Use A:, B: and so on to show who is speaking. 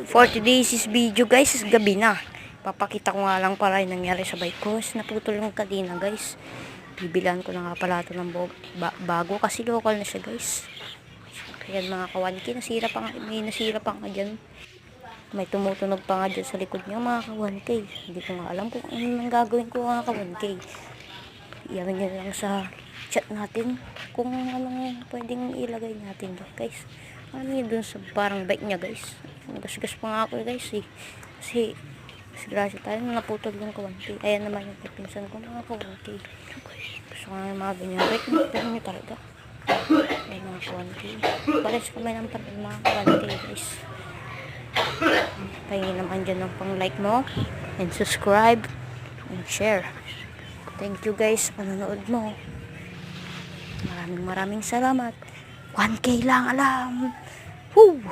A: For today's video guys, is gabi na. Papakita ko nga lang pala yung nangyari sa bike ko. Naputol yung kadena guys. Bibilan ko na nga pala ito ng bago kasi local na siya guys. Ayan mga kawanki, nasira pa nga dyan. May tumutunog pa nga dyan sa likod niya mga kawanki. Hindi ko nga alam kung ano nang gagawin ko mga kawanki. Iyan nyo lang sa chat natin kung anong pwedeng ilagay natin dyan guys. Ano yun dun sa parang bike niya guys. Nagasgas pa nga ako guys eh. Kasi disgrasya tayo na naputol yung kawanti. Ayan naman yung pinsan ko mga kawanti. Gusto ko nga yung mga ganyan bike. Naputol nyo talaga. Ayan mga kawanti. Pares kamay ng pantal mga kawanti guys. Pahingin naman dyan ng pang like mo. And subscribe. And share. Thank you guys sa panonood mo. Maraming salamat. 1K lang alam. Woo!